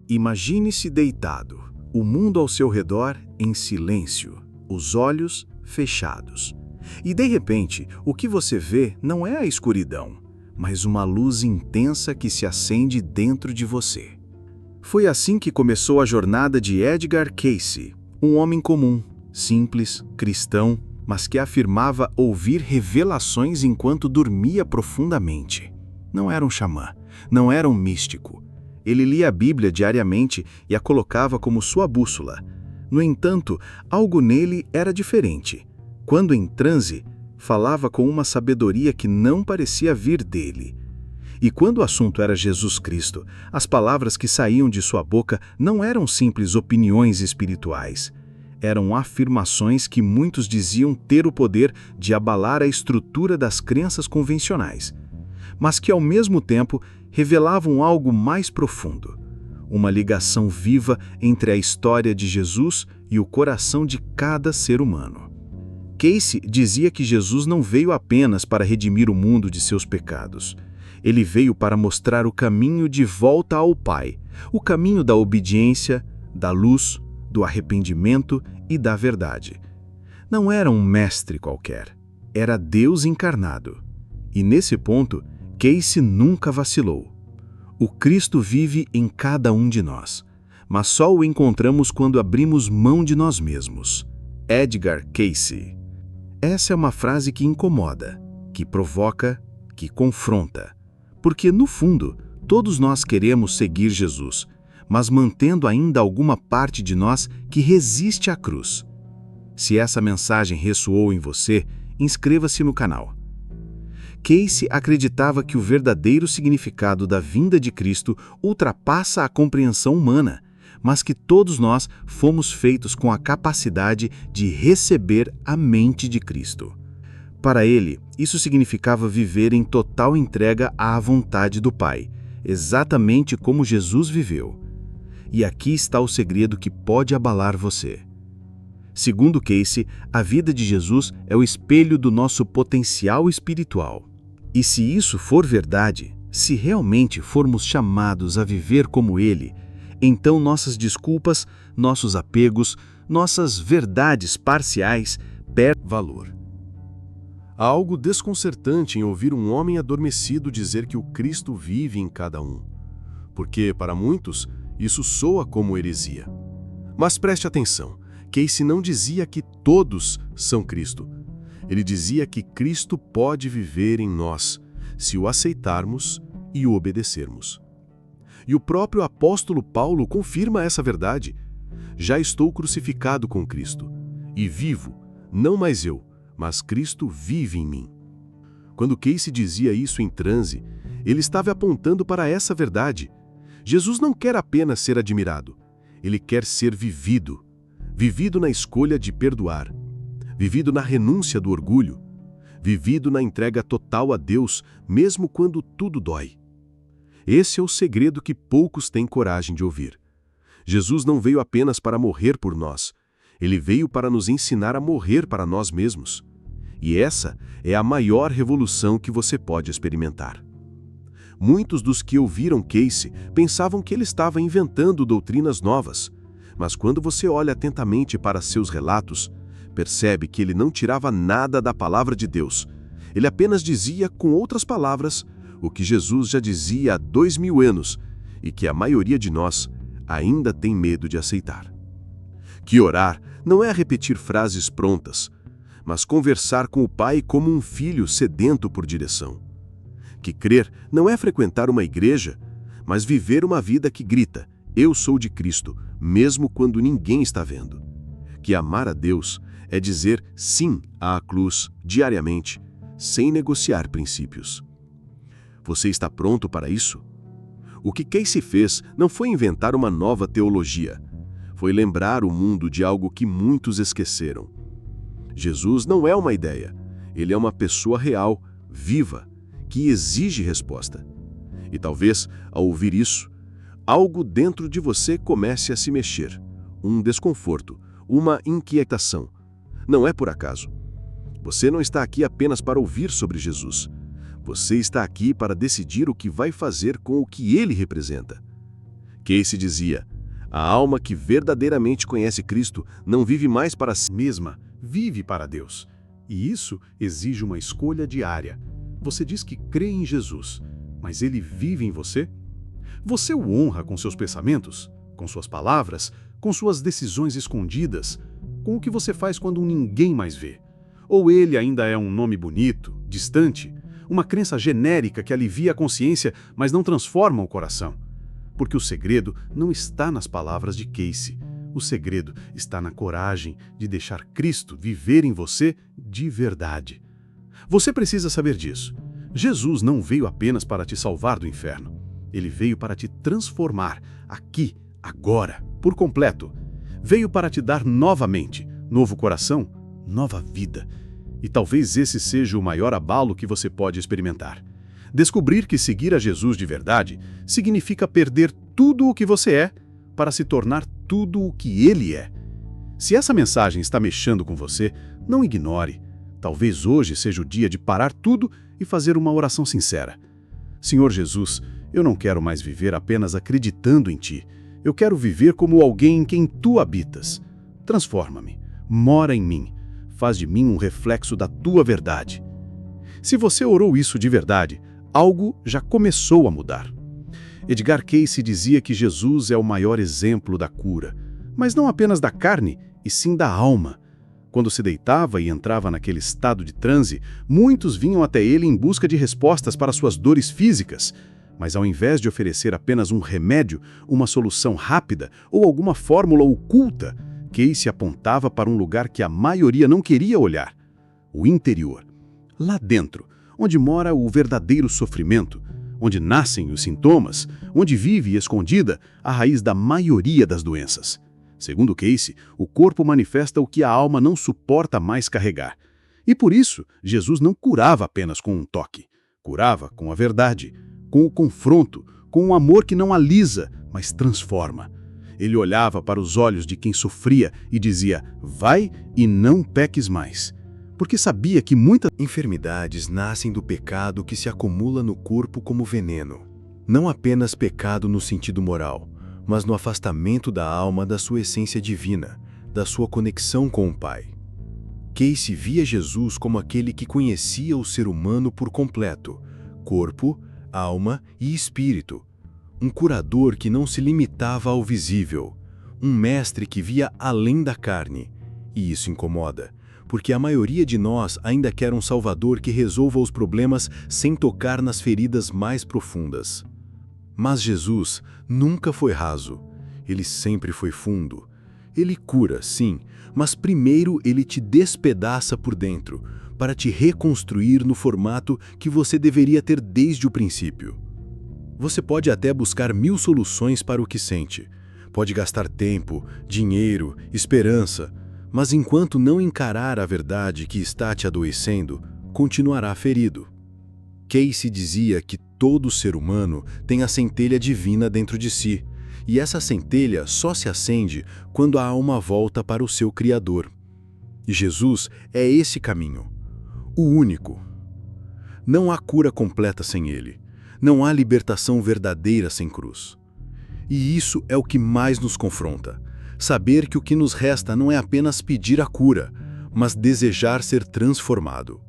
Imagine-se deitado, o mundo ao seu redor em silêncio, os olhos fechados. E de repente, o que você vê não é a escuridão, mas uma luz intensa que se acende dentro de você. Foi assim que começou a jornada de Edgar Cayce, um homem comum, simples, cristão, mas que afirmava ouvir revelações enquanto dormia profundamente. Não era um xamã, não era um místico. Ele lia a Bíblia diariamente e a colocava como sua bússola. No entanto, algo nele era diferente. Quando em transe, falava com uma sabedoria que não parecia vir dele. E quando o assunto era Jesus Cristo, as palavras que saíam de sua boca não eram simples opiniões espirituais. Eram afirmações que muitos diziam ter o poder de abalar a estrutura das crenças convencionais, mas que ao mesmo tempo revelavam algo mais profundo, uma ligação viva entre a história de Jesus e o coração de cada ser humano. Cayce dizia que Jesus não veio apenas para redimir o mundo de seus pecados. Ele veio para mostrar o caminho de volta ao Pai, o caminho da obediência, da luz, do arrependimento e da verdade. Não era um mestre qualquer, era Deus encarnado. E nesse ponto, Cayce nunca vacilou. O Cristo vive em cada um de nós, mas só o encontramos quando abrimos mão de nós mesmos. Edgar Cayce. Essa é uma frase que incomoda, que provoca, que confronta. Porque, no fundo, todos nós queremos seguir Jesus, mas mantendo ainda alguma parte de nós que resiste à cruz. Se essa mensagem ressoou em você, inscreva-se no canal. Cayce acreditava que o verdadeiro significado da vinda de Cristo ultrapassa a compreensão humana, mas que todos nós fomos feitos com a capacidade de receber a mente de Cristo. Para ele, isso significava viver em total entrega à vontade do Pai, exatamente como Jesus viveu. E aqui está o segredo que pode abalar você. Segundo Cayce, a vida de Jesus é o espelho do nosso potencial espiritual. E se isso for verdade, se realmente formos chamados a viver como Ele, então nossas desculpas, nossos apegos, nossas verdades parciais perdem valor. Há algo desconcertante em ouvir um homem adormecido dizer que o Cristo vive em cada um. Porque, para muitos, isso soa como heresia. Mas preste atenção, Cayce não dizia que todos são Cristo. Ele dizia que Cristo pode viver em nós, se o aceitarmos e o obedecermos. E o próprio apóstolo Paulo confirma essa verdade. Já estou crucificado com Cristo, e vivo, não mais eu, mas Cristo vive em mim. Quando Cayce dizia isso em transe, ele estava apontando para essa verdade. Jesus não quer apenas ser admirado, ele quer ser vivido. Vivido na escolha de perdoar, vivido na renúncia do orgulho, vivido na entrega total a Deus, mesmo quando tudo dói. Esse é o segredo que poucos têm coragem de ouvir. Jesus não veio apenas para morrer por nós, ele veio para nos ensinar a morrer para nós mesmos. E essa é a maior revolução que você pode experimentar. Muitos dos que ouviram Cayce pensavam que ele estava inventando doutrinas novas, mas quando você olha atentamente para seus relatos, percebe que ele não tirava nada da palavra de Deus. Ele apenas dizia, com outras palavras, o que Jesus já dizia há 2000 anos e que a maioria de nós ainda tem medo de aceitar. Que orar não é repetir frases prontas, mas conversar com o Pai como um filho sedento por direção. Que crer não é frequentar uma igreja, mas viver uma vida que grita, eu sou de Cristo, mesmo quando ninguém está vendo. Que amar a Deus é dizer sim à cruz diariamente, sem negociar princípios. Você está pronto para isso? O que Cayce fez não foi inventar uma nova teologia, foi lembrar o mundo de algo que muitos esqueceram. Jesus não é uma ideia, ele é uma pessoa real, viva, que exige resposta. E talvez, ao ouvir isso, algo dentro de você comece a se mexer, um desconforto, uma inquietação. Não é por acaso. Você não está aqui apenas para ouvir sobre Jesus. Você está aqui para decidir o que vai fazer com o que ele representa. Casey dizia: a alma que verdadeiramente conhece Cristo não vive mais para si mesma, vive para Deus. E isso exige uma escolha diária. Você diz que crê em Jesus, mas ele vive em você? Você o honra com seus pensamentos, com suas palavras, com suas decisões escondidas, com o que você faz quando ninguém mais vê? Ou ele ainda é um nome bonito, distante, uma crença genérica que alivia a consciência, mas não transforma o coração? Porque o segredo não está nas palavras de Casey. O segredo está na coragem de deixar Cristo viver em você de verdade. Você precisa saber disso. Jesus não veio apenas para te salvar do inferno. Ele veio para te transformar, aqui, agora, por completo. Veio para te dar novamente, novo coração, nova vida. E talvez esse seja o maior abalo que você pode experimentar. Descobrir que seguir a Jesus de verdade significa perder tudo o que você é para se tornar tudo o que Ele é. Se essa mensagem está mexendo com você, não ignore. Talvez hoje seja o dia de parar tudo e fazer uma oração sincera. Senhor Jesus, eu não quero mais viver apenas acreditando em Ti. Eu quero viver como alguém em quem Tu habitas. Transforma-me, mora em mim, faz de mim um reflexo da Tua verdade. Se você orou isso de verdade, algo já começou a mudar. Edgar Casey dizia que Jesus é o maior exemplo da cura, mas não apenas da carne, e sim da alma. Quando se deitava e entrava naquele estado de transe, muitos vinham até ele em busca de respostas para suas dores físicas. Mas ao invés de oferecer apenas um remédio, uma solução rápida ou alguma fórmula oculta, Casey apontava para um lugar que a maioria não queria olhar: o interior. Lá dentro, onde mora o verdadeiro sofrimento, onde nascem os sintomas, onde vive escondida a raiz da maioria das doenças. Segundo Casey, o corpo manifesta o que a alma não suporta mais carregar. E por isso, Jesus não curava apenas com um toque. Curava com a verdade, com o confronto, com um amor que não alisa, mas transforma. Ele olhava para os olhos de quem sofria e dizia: vai e não peques mais. Porque sabia que muitas enfermidades nascem do pecado que se acumula no corpo como veneno. Não apenas pecado no sentido moral, mas no afastamento da alma da sua essência divina, da sua conexão com o Pai. Casey via Jesus como aquele que conhecia o ser humano por completo, corpo, alma e espírito. Um curador que não se limitava ao visível, um mestre que via além da carne. E isso incomoda, porque a maioria de nós ainda quer um Salvador que resolva os problemas sem tocar nas feridas mais profundas. Mas Jesus nunca foi raso. Ele sempre foi fundo. Ele cura, sim, mas primeiro ele te despedaça por dentro, para te reconstruir no formato que você deveria ter desde o princípio. Você pode até buscar 1000 soluções para o que sente. Pode gastar tempo, dinheiro, esperança, mas enquanto não encarar a verdade que está te adoecendo, continuará ferido. Casey dizia que todo ser humano tem a centelha divina dentro de si, e essa centelha só se acende quando a alma volta para o seu Criador. E Jesus é esse caminho, o único. Não há cura completa sem Ele. Não há libertação verdadeira sem cruz. E isso é o que mais nos confronta. Saber que o que nos resta não é apenas pedir a cura, mas desejar ser transformado.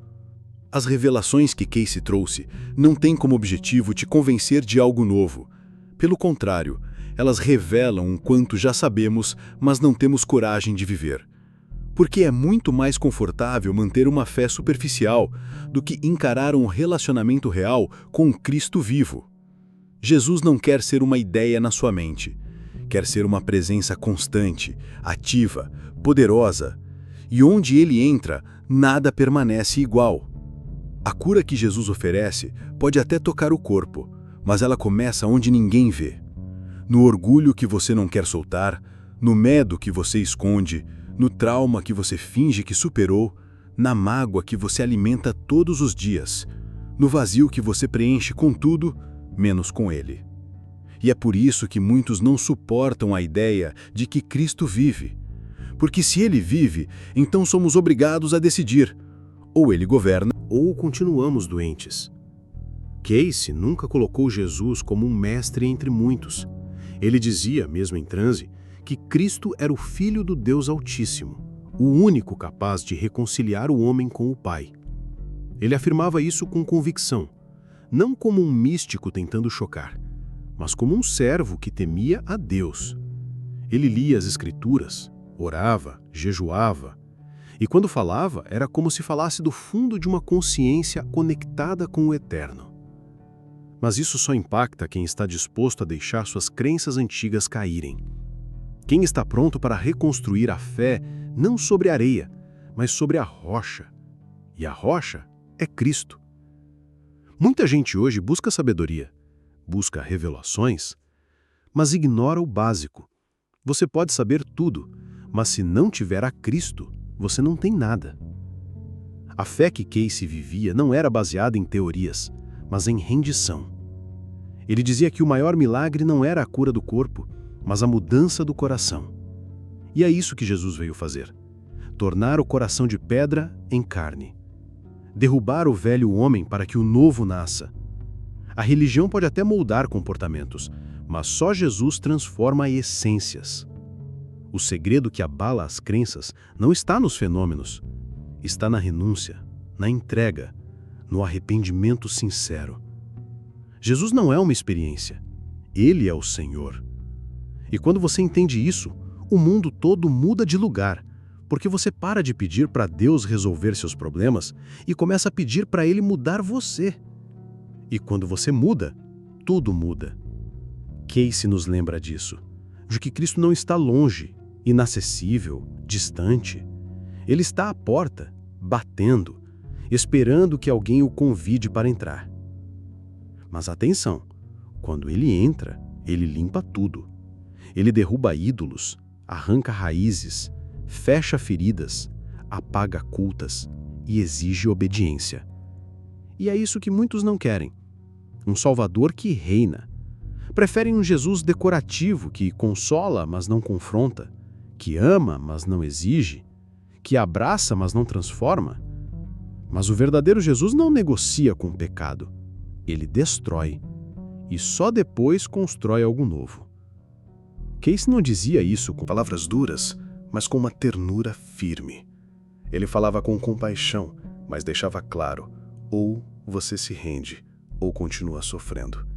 As revelações que Casey trouxe não têm como objetivo te convencer de algo novo. Pelo contrário, elas revelam o quanto já sabemos, mas não temos coragem de viver. Porque é muito mais confortável manter uma fé superficial do que encarar um relacionamento real com um Cristo vivo. Jesus não quer ser uma ideia na sua mente. Quer ser uma presença constante, ativa, poderosa. E onde Ele entra, nada permanece igual. A cura que Jesus oferece pode até tocar o corpo, mas ela começa onde ninguém vê. No orgulho que você não quer soltar, no medo que você esconde, no trauma que você finge que superou, na mágoa que você alimenta todos os dias, no vazio que você preenche com tudo, menos com Ele. E é por isso que muitos não suportam a ideia de que Cristo vive. Porque se Ele vive, então somos obrigados a decidir. Ou Ele governa, ou continuamos doentes. Casey nunca colocou Jesus como um mestre entre muitos. Ele dizia, mesmo em transe, que Cristo era o Filho do Deus Altíssimo, o único capaz de reconciliar o homem com o Pai. Ele afirmava isso com convicção, não como um místico tentando chocar, mas como um servo que temia a Deus. Ele lia as Escrituras, orava, jejuava, e quando falava, era como se falasse do fundo de uma consciência conectada com o Eterno. Mas isso só impacta quem está disposto a deixar suas crenças antigas caírem. Quem está pronto para reconstruir a fé não sobre a areia, mas sobre a rocha. E a rocha é Cristo. Muita gente hoje busca sabedoria, busca revelações, mas ignora o básico. Você pode saber tudo, mas se não tiver a Cristo, você não tem nada. A fé que Casey vivia não era baseada em teorias, mas em rendição. Ele dizia que o maior milagre não era a cura do corpo, mas a mudança do coração. E é isso que Jesus veio fazer: tornar o coração de pedra em carne. Derrubar o velho homem para que o novo nasça. A religião pode até moldar comportamentos, mas só Jesus transforma essências. O segredo que abala as crenças não está nos fenômenos, está na renúncia, na entrega, no arrependimento sincero. Jesus não é uma experiência, Ele é o Senhor. E quando você entende isso, o mundo todo muda de lugar, porque você para de pedir para Deus resolver seus problemas e começa a pedir para Ele mudar você. E quando você muda, tudo muda. Casey nos lembra disso, de que Cristo não está longe, inacessível, distante. Ele está à porta, batendo, esperando que alguém o convide para entrar. Mas atenção, quando ele entra, ele limpa tudo. Ele derruba ídolos, arranca raízes, fecha feridas, apaga cultas e exige obediência. E é isso que muitos não querem. Um Salvador que reina. Preferem um Jesus decorativo que consola, mas não confronta, que ama, mas não exige, que abraça, mas não transforma. Mas o verdadeiro Jesus não negocia com o pecado. Ele destrói e só depois constrói algo novo. Casey não dizia isso com palavras duras, mas com uma ternura firme. Ele falava com compaixão, mas deixava claro: ou você se rende, ou continua sofrendo.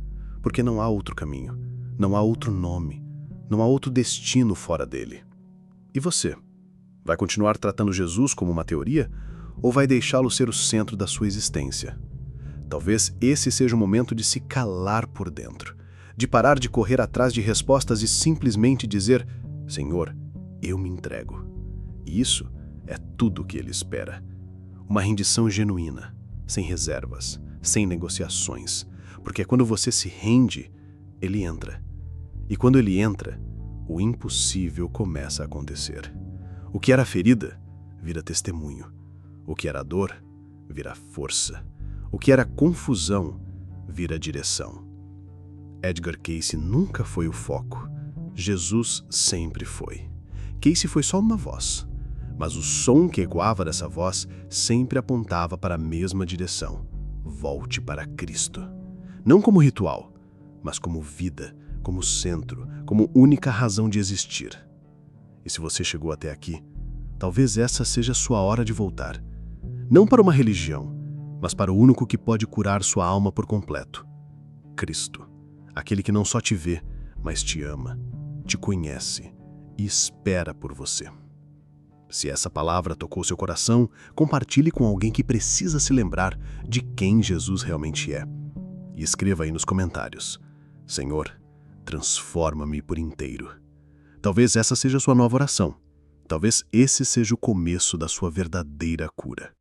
Porque não há outro caminho, não há outro nome, não há outro destino fora dele. E você? Vai continuar tratando Jesus como uma teoria, ou vai deixá-lo ser o centro da sua existência? Talvez esse seja o momento de se calar por dentro, de parar de correr atrás de respostas e simplesmente dizer: Senhor, eu me entrego. E isso é tudo o que Ele espera. Uma rendição genuína, sem reservas, sem negociações, porque quando você se rende, Ele entra. E quando Ele entra, o impossível começa a acontecer. O que era ferida, vira testemunho. O que era dor, vira força. O que era confusão, vira direção. Edgar Casey nunca foi o foco. Jesus sempre foi. Casey foi só uma voz, mas o som que ecoava dessa voz sempre apontava para a mesma direção. Volte para Cristo. Não como ritual, mas como vida, como centro, como única razão de existir. E se você chegou até aqui, talvez essa seja a sua hora de voltar. Não para uma religião, mas para o único que pode curar sua alma por completo. Cristo, aquele que não só te vê, mas te ama, te conhece e espera por você. Se essa palavra tocou seu coração, compartilhe com alguém que precisa se lembrar de quem Jesus realmente é. E escreva aí nos comentários: Senhor, transforma-me por inteiro. Talvez essa seja a sua nova oração. Talvez esse seja o começo da sua verdadeira cura.